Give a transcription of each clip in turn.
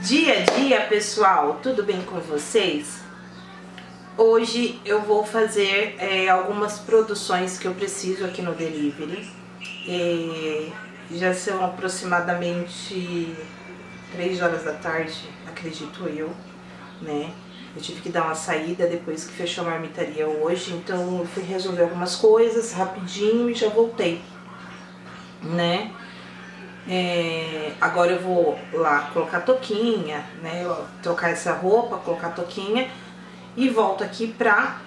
Dia a dia, pessoal, tudo bem com vocês? Hoje eu vou fazer algumas produções que eu preciso aqui no delivery. Já são aproximadamente 3 horas da tarde, acredito eu, né? Eu tive que dar uma saída depois que fechou a marmitaria hoje, então eu fui resolver algumas coisas rapidinho e já voltei, né? Agora eu vou lá colocar a touquinha, né? Trocar essa roupa, colocar a touquinha e volto aqui pra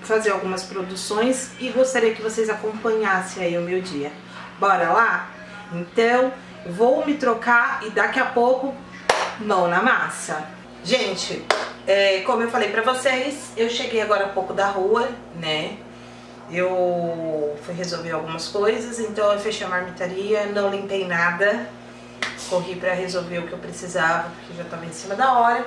fazer algumas produções e gostaria que vocês acompanhassem aí o meu dia. Bora lá? Então, vou me trocar e daqui a pouco, mão na massa. Gente, como eu falei pra vocês, eu cheguei agora há pouco da rua, né? Eu fui resolver algumas coisas, então eu fechei a marmitaria, não limpei nada, corri pra resolver o que eu precisava, porque já tava em cima da hora.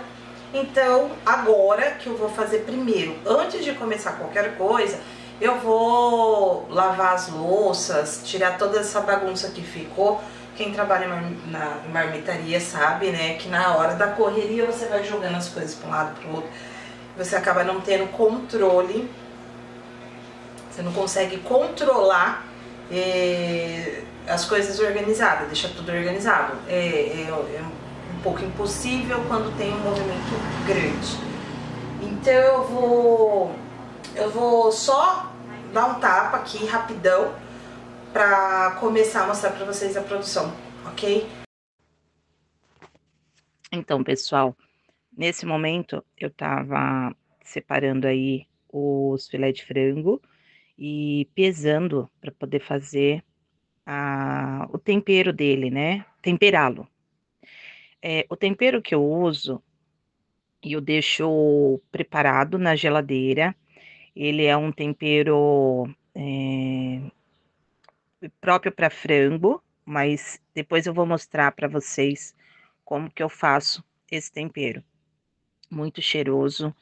Então, agora que eu vou fazer primeiro, antes de começar qualquer coisa, eu vou lavar as louças, tirar toda essa bagunça que ficou. Quem trabalha na marmitaria sabe, né, que na hora da correria você vai jogando as coisas para um lado para o outro, você acaba não tendo controle. Você não consegue controlar as coisas organizadas, deixa tudo organizado. É um pouco impossível quando tem um movimento grande. Então eu vou só dar um tapa aqui rapidão para começar a mostrar para vocês a produção, ok? Então, pessoal, nesse momento eu tava separando aí os filé de frango e pesando para poder fazer o tempero dele, né? Temperá-lo. O tempero que eu uso e eu deixo preparado na geladeira. Ele é um tempero próprio para frango, mas depois eu vou mostrar para vocês como que eu faço esse tempero. Muito cheiroso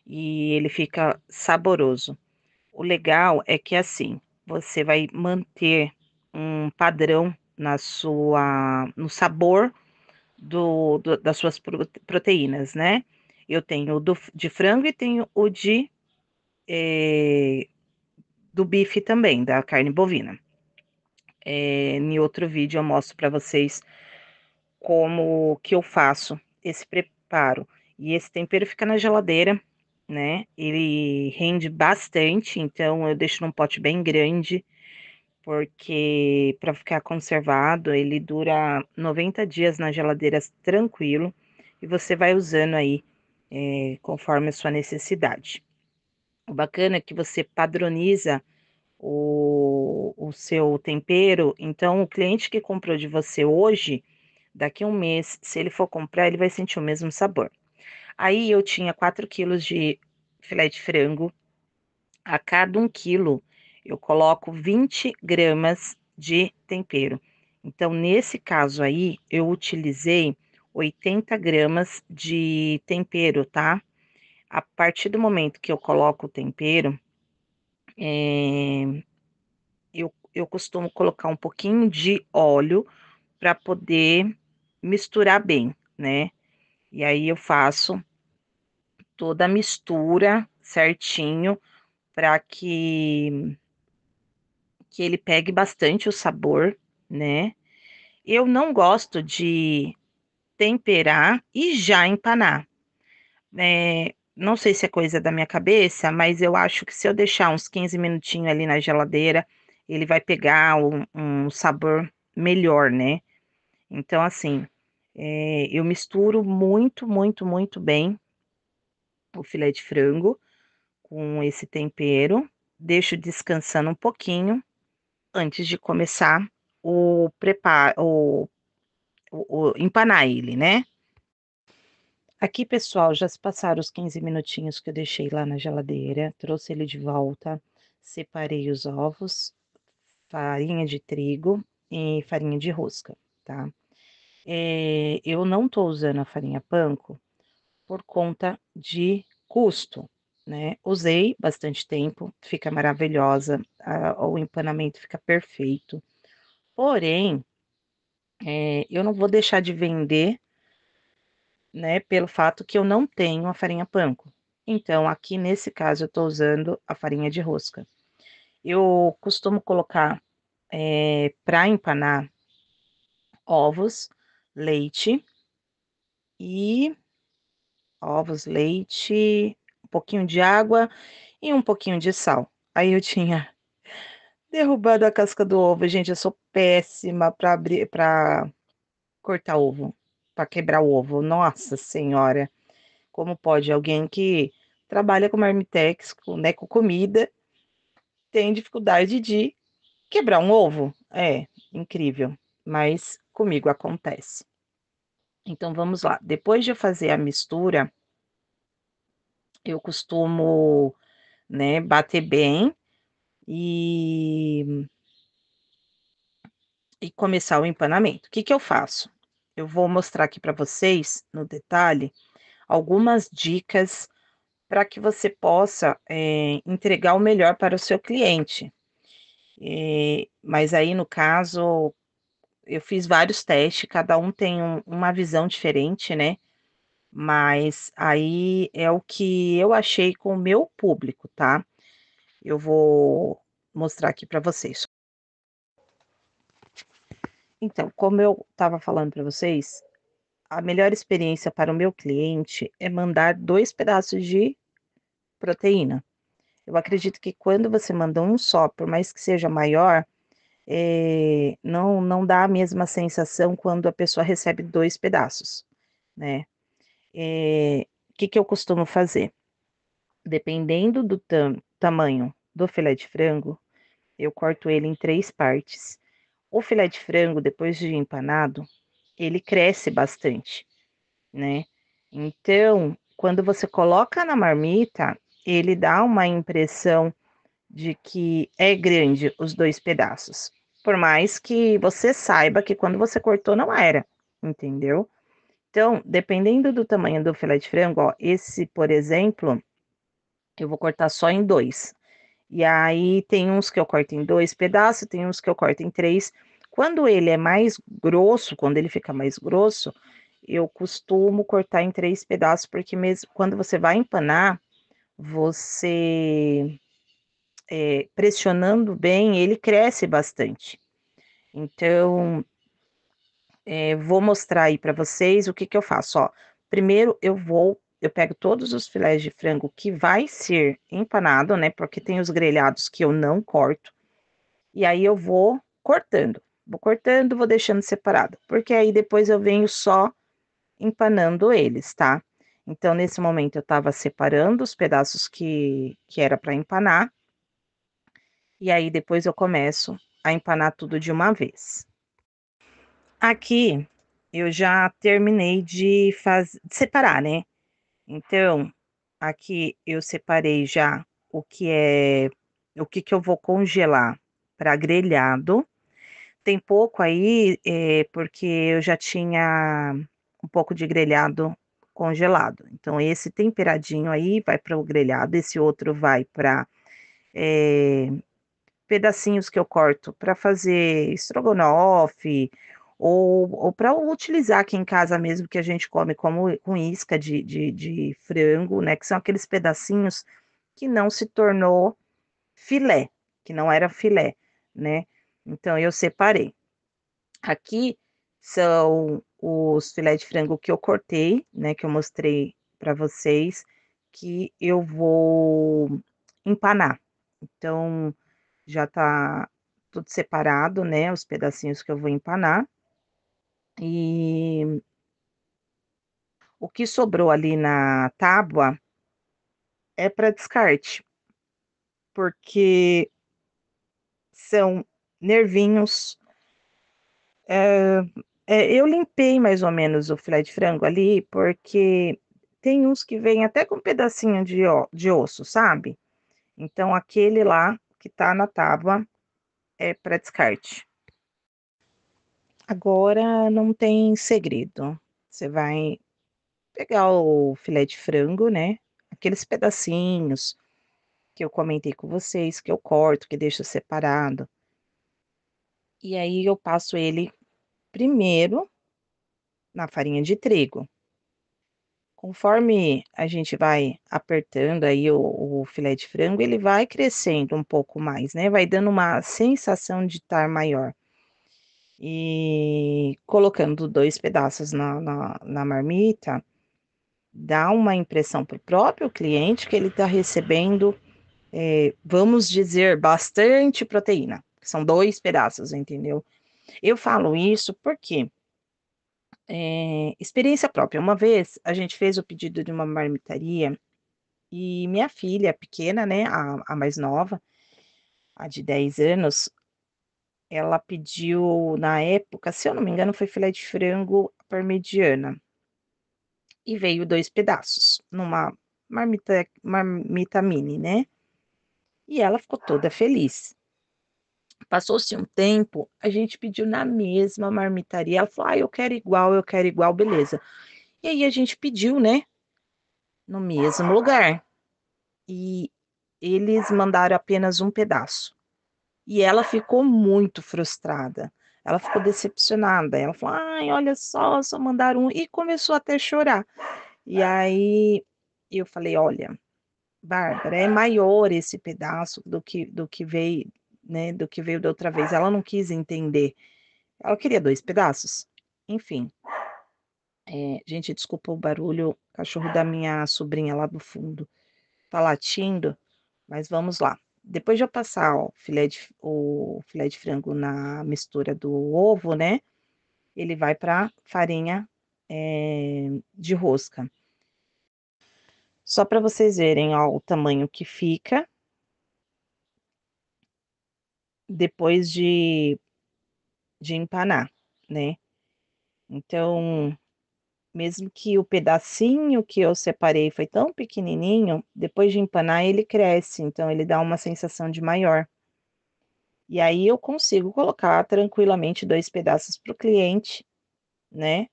e ele fica saboroso. O legal é que assim, você vai manter um padrão no sabor das suas proteínas, né? Eu tenho o de frango e tenho o eh, do bife também, da carne bovina. Em outro vídeo eu mostro para vocês como que eu faço esse preparo. E esse tempero fica na geladeira, né? Ele rende bastante, então eu deixo num pote bem grande, porque para ficar conservado, ele dura 90 dias na geladeira tranquilo, e você vai usando aí conforme a sua necessidade. O bacana é que você padroniza o seu tempero, então o cliente que comprou de você hoje, daqui a um mês, se ele for comprar, ele vai sentir o mesmo sabor. Aí eu tinha 4 quilos de filé de frango. A cada 1 quilo, eu coloco 20 gramas de tempero. Então, nesse caso aí, eu utilizei 80 gramas de tempero, tá? A partir do momento que eu coloco o tempero, eu costumo colocar um pouquinho de óleo para poder misturar bem, né? E aí eu faço toda a mistura certinho para que ele pegue bastante o sabor, né? Eu não gosto de temperar e já empanar. Não sei se é coisa da minha cabeça, mas eu acho que se eu deixar uns 15 minutinhos ali na geladeira, ele vai pegar um sabor melhor, né? Então, assim, eu misturo muito, muito, muito bem o filé de frango com esse tempero, deixo descansando um pouquinho antes de começar o preparo, empanar ele, né? Aqui, pessoal, já se passaram os 15 minutinhos que eu deixei lá na geladeira, trouxe ele de volta, separei os ovos, farinha de trigo e farinha de rosca, tá? Eu não tô usando a farinha panko por conta de custo, né? Usei bastante tempo, fica maravilhosa, o empanamento fica perfeito. Porém, eu não vou deixar de vender né, pelo fato que eu não tenho a farinha panko. Então, aqui nesse caso, eu estou usando a farinha de rosca. Eu costumo colocar para empanar ovos, leite e leite, um pouquinho de água e um pouquinho de sal. Aí eu tinha derrubado a casca do ovo, gente. Eu sou péssima para abrir, para cortar ovo, para quebrar o ovo. Nossa Senhora, como pode alguém que trabalha com marmitex, né, com comida, tem dificuldade de quebrar um ovo? É incrível, mas comigo acontece. Então vamos lá. Depois de eu fazer a mistura, eu costumo, né, bater bem e, começar o empanamento. O que que eu faço? Eu vou mostrar aqui para vocês, no detalhe, algumas dicas para que você possa entregar o melhor para o seu cliente. Mas aí, no caso, eu fiz vários testes, cada um tem uma visão diferente, né? Mas aí é o que eu achei com o meu público, tá? Eu vou mostrar aqui para vocês. Então, como eu estava falando para vocês, a melhor experiência para o meu cliente é mandar 2 pedaços de proteína. Eu acredito que quando você manda um só, por mais que seja maior, não dá a mesma sensação quando a pessoa recebe 2 pedaços, né. O que que eu costumo fazer? Dependendo do tamanho do filé de frango, eu corto ele em 3 partes. O filé de frango, depois de empanado, ele cresce bastante, né. Então, quando você coloca na marmita, ele dá uma impressão de que é grande os 2 pedaços, por mais que você saiba que quando você cortou não era, entendeu. Então, dependendo do tamanho do filé de frango, ó, esse, por exemplo, eu vou cortar só em 2. E aí tem uns que eu corto em 2 pedaços, tem uns que eu corto em 3. Quando ele é mais grosso, quando ele fica mais grosso, eu costumo cortar em 3 pedaços, porque mesmo quando você vai empanar, você, pressionando bem, ele cresce bastante. Então, vou mostrar aí para vocês o que que eu faço, ó. Primeiro eu pego todos os filés de frango que vai ser empanado, né, porque tem os grelhados que eu não corto, e aí eu vou cortando, vou deixando separado, porque aí depois eu venho só empanando eles, tá. Então nesse momento eu estava separando os pedaços que era para empanar, e aí depois eu começo a empanar tudo de uma vez. Aqui eu já terminei de separar, né. Então, aqui eu separei já o que que eu vou congelar para grelhado. Tem pouco aí, porque eu já tinha um pouco de grelhado congelado. Então esse temperadinho aí vai para o grelhado, esse outro vai para pedacinhos que eu corto para fazer estrogonofe, ou para utilizar aqui em casa mesmo, que a gente come como com isca de frango, né, que são aqueles pedacinhos que não se tornou filé, que não era filé, né. Então eu separei. Aqui são os filé de frango que eu cortei, né, que eu mostrei para vocês, que eu vou empanar. Então, já tá tudo separado, né, os pedacinhos que eu vou empanar. E o que sobrou ali na tábua é para descarte, porque são nervinhos. eh, eu limpei mais ou menos o filé de frango ali, porque tem uns que vêm até com um pedacinho de osso, sabe. Então aquele lá que tá na tábua é para descarte. Agora não tem segredo, você vai pegar o filé de frango, né, aqueles pedacinhos que eu comentei com vocês, que eu corto, que deixo separado, e aí eu passo ele primeiro na farinha de trigo. Conforme a gente vai apertando aí o filé de frango, ele vai crescendo um pouco mais, né? Vai dando uma sensação de estar maior. E colocando 2 pedaços na marmita, dá uma impressão para o próprio cliente que ele está recebendo, vamos dizer, bastante proteína. São 2 pedaços, entendeu? Eu falo isso porque experiência própria. Uma vez a gente fez o pedido de uma marmitaria e minha filha pequena, né, a mais nova, a de 10 anos, ela pediu na época, se eu não me engano, foi filé de frango parmegiana e veio 2 pedaços numa marmita mini, né? E ela ficou toda feliz. Passou-se um tempo, a gente pediu na mesma marmitaria. Ela falou: eu quero igual, beleza. E aí a gente pediu, né, no mesmo lugar. E eles mandaram apenas um pedaço. E ela ficou muito frustrada. Ela ficou decepcionada. Ela falou: ai, olha só mandaram um. E começou até a chorar. E aí eu falei: olha, Bárbara, é maior esse pedaço do que veio, né? Do que veio da outra vez. Ela não quis entender. Ela queria 2 pedaços. Enfim, gente, desculpa o barulho, o cachorro da minha sobrinha lá do fundo tá latindo, mas vamos lá. Depois de eu passar o filé de frango na mistura do ovo, né? Ele vai para farinha de rosca. Só para vocês verem, ó, o tamanho que fica depois de empanar, né? Então, mesmo que o pedacinho que eu separei foi tão pequenininho, depois de empanar ele cresce, então ele dá uma sensação de maior. E aí eu consigo colocar tranquilamente 2 pedaços para o cliente, né?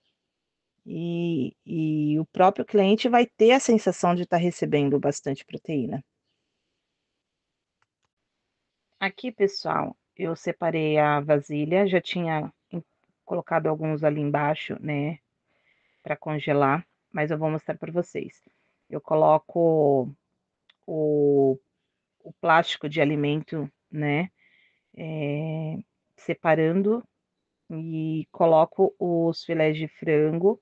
E o próprio cliente vai ter a sensação de estar recebendo bastante proteína. Aqui, pessoal, eu separei a vasilha, já tinha colocado alguns ali embaixo, né, para congelar, mas eu vou mostrar para vocês. Eu coloco o plástico de alimento, né, separando e coloco os filés de frango,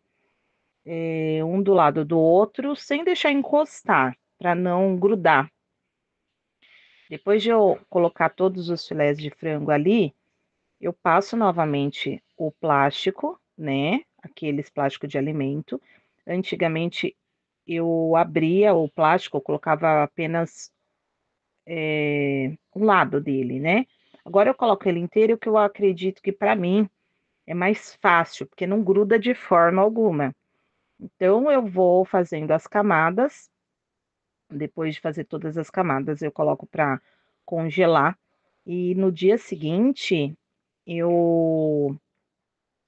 um do lado do outro, sem deixar encostar, para não grudar. Depois de eu colocar todos os filés de frango ali, eu passo novamente o plástico, né? Aqueles plástico de alimento. Antigamente eu abria o plástico, eu colocava apenas um lado dele, né? Agora eu coloco ele inteiro, que eu acredito que para mim é mais fácil, porque não gruda de forma alguma. Então eu vou fazendo as camadas. Depois de fazer todas as camadas, eu coloco para congelar. E no dia seguinte, eu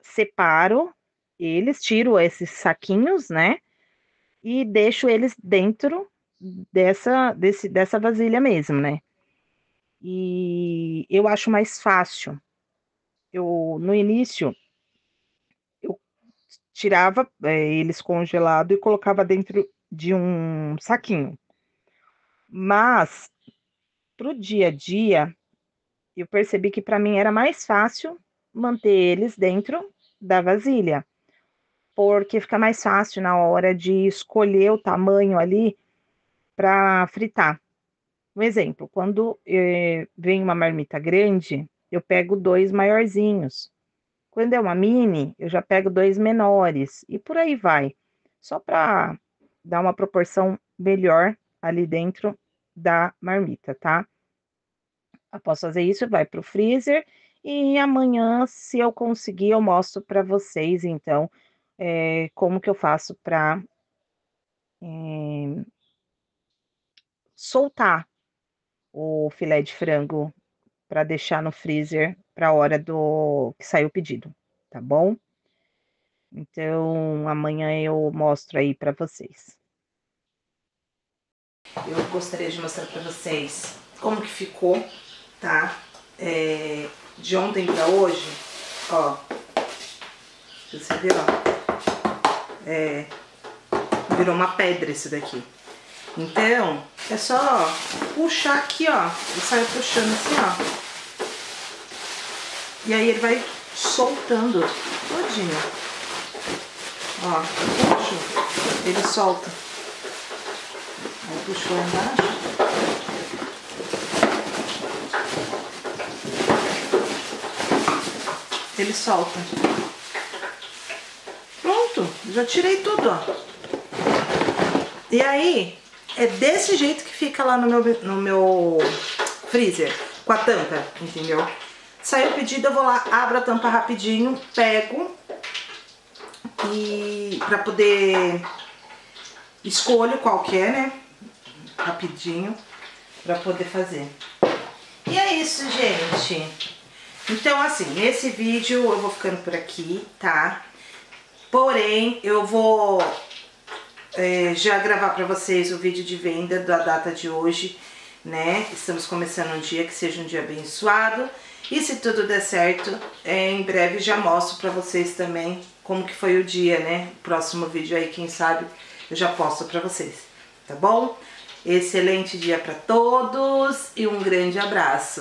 separo eles, tiro esses saquinhos, né? E deixo eles dentro dessa vasilha mesmo, né? E eu acho mais fácil. No início, eu tirava, eles congelados e colocava dentro de um saquinho. Mas, pro dia a dia, eu percebi que para mim era mais fácil manter eles dentro da vasilha, porque fica mais fácil na hora de escolher o tamanho ali para fritar. Um exemplo, quando vem uma marmita grande, eu pego 2 maiorzinhos. Quando é uma mini, eu já pego 2 menores e por aí vai. Só para dar uma proporção melhor ali dentro da marmita, tá? Após fazer isso, vai para o freezer e amanhã, se eu conseguir, eu mostro para vocês, então, como que eu faço para soltar o filé de frango para deixar no freezer para a hora do que sair o pedido, tá bom? Então, amanhã eu mostro aí para vocês. Eu gostaria de mostrar para vocês como que ficou, tá? De ontem para hoje, ó. Você viu, ó. virou uma pedra esse daqui. Então, é só puxar aqui, ó. Eu saio puxando assim, ó. E aí ele vai soltando todinho. Ó, puxo, ele solta. Aí puxou lá embaixo. Ele solta. Pronto, já tirei tudo, ó. E aí, é desse jeito que fica lá no meu freezer, com a tampa, entendeu? Saiu o pedido, eu vou lá, abro a tampa rapidinho, pego e pra poder escolho qual que é, né? Rapidinho, pra poder fazer. E é isso, gente. Então, assim, nesse vídeo eu vou ficando por aqui, tá? Porém, eu vou já gravar pra vocês o vídeo de venda da data de hoje, né? Estamos começando um dia, que seja um dia abençoado. E se tudo der certo, em breve já mostro pra vocês também como que foi o dia, né? O próximo vídeo aí, quem sabe, eu já posto pra vocês, tá bom? Excelente dia pra todos e um grande abraço.